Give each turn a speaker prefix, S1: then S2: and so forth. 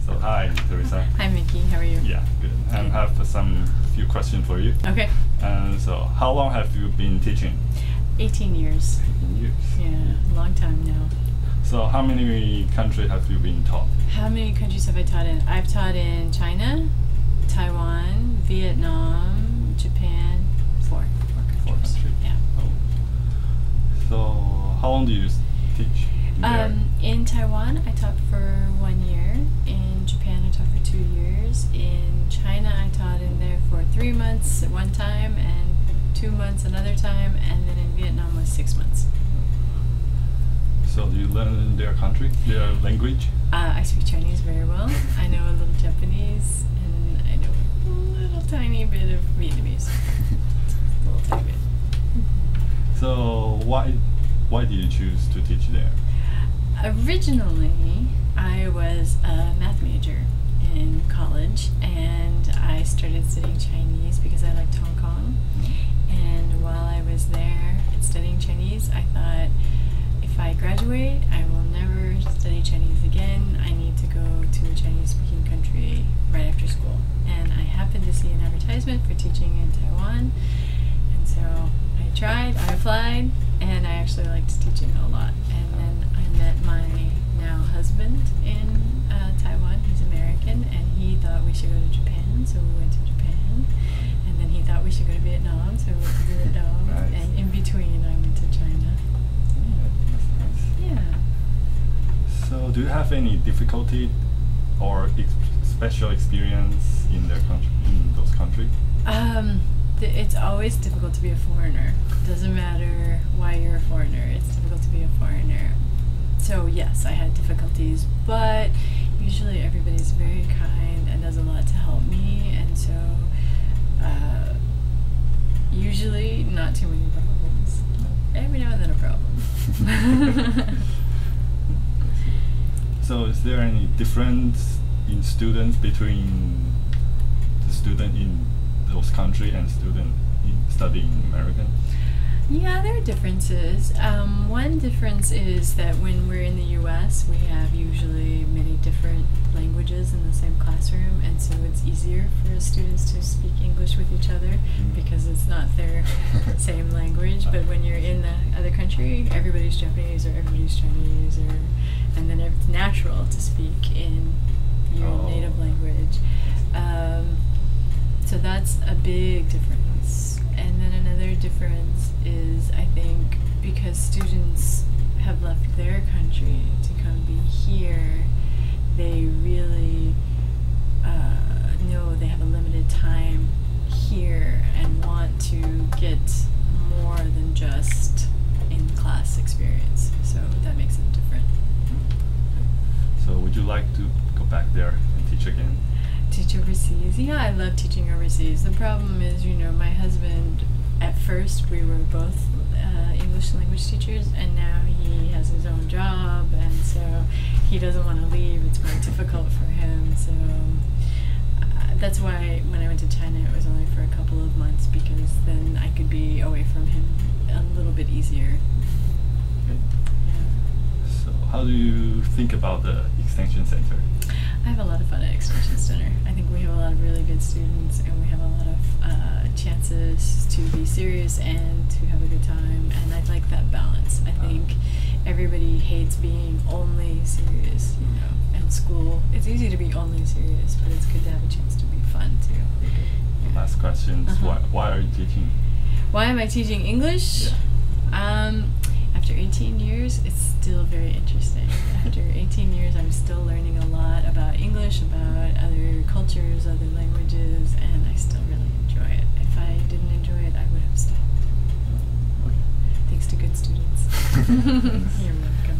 S1: So hi, Teresa.
S2: Hi, Mickey. How are you?
S1: Yeah, good. And I have some few questions for you.
S2: Okay.
S1: So how long have you been teaching?
S2: 18 years.
S1: 18 years.
S2: Yeah, long time now.
S1: So how many countries have you been taught?
S2: How many countries have I taught in? I've taught in China, Taiwan, Vietnam, Japan, four countries. Yeah.
S1: Oh. So how long do you teach there?
S2: In Taiwan, I taught for 1 year. In Japan, I taught for 2 years. In China, I taught in there for 3 months at one time and 2 months another time, and then in Vietnam was 6 months.
S1: So do you learn their country, their language?
S2: I speak Chinese very well. I know a little Japanese, and I know a little tiny bit of Vietnamese. A little tiny bit.
S1: So why did you choose to teach there?
S2: Originally, I was a math major in college, and I started studying Chinese because I liked Hong Kong. And while I was there studying Chinese, I thought, if I graduate, I will never study Chinese again. I need to go to a Chinese-speaking country right after school. And I happened to see an advertisement for teaching in Taiwan, and so I tried, I applied, and I actually liked teaching a lot. And then I met my now husband in Taiwan. He's American, and he thought we should go to Japan, so we went to Japan. And then he thought we should go to Vietnam, so we went to Vietnam.
S1: Nice.
S2: And in between, I went to China.
S1: That's nice.
S2: Yeah.
S1: So do you have any difficulty or special experience in those countries?
S2: It's always difficult to be a foreigner. Doesn't matter why you're a foreigner, it's difficult to be a foreigner. So yes, I had difficulties, but usually everybody's very kind and does a lot to help me, and so usually not too many problems. Every now and then a problem.
S1: So is there any difference in students between the student in those countries and student studying American?
S2: Yeah, there are differences. One difference is that when we're in the U.S., we have usually many different languages in the same classroom, and so it's easier for students to speak English with each other because it's not their same language. But when you're in the other country, everybody's Japanese or everybody's Chinese, and then it's natural to speak in your native language. So that's a big difference. And then another difference is, I think, because students have left their country to come be here, they really know they have a limited time here and want to get more than just in-class experience. So that makes it different.
S1: So would you like to go back there and teach again?
S2: Teach overseas? Yeah, I love teaching overseas. The problem is, my husband, at first we were both English language teachers, and now he has his own job, and so he doesn't want to leave. It's more difficult for him, so that's why when I went to China it was only for a couple of months, because then I could be away from him a little bit easier.
S1: Okay.
S2: Yeah.
S1: So how do you think about the Extension Center?
S2: I have a lot of fun at Extension Center. I think we have a lot of really good students, and we have a lot of chances to be serious and to have a good time, and I like that balance. I think everybody hates being only serious, and school. It's easy to be only serious, but it's good to have a chance to be fun too.
S1: The last question is why are you teaching?
S2: Why am I teaching English?
S1: Yeah.
S2: After 18 years, it's still very interesting. After 18 years, I'm still learning a lot about English, about other cultures, other languages, and I still really enjoy it. If I didn't enjoy it, I would have stopped.
S1: Okay.
S2: Thanks to good students. You're welcome.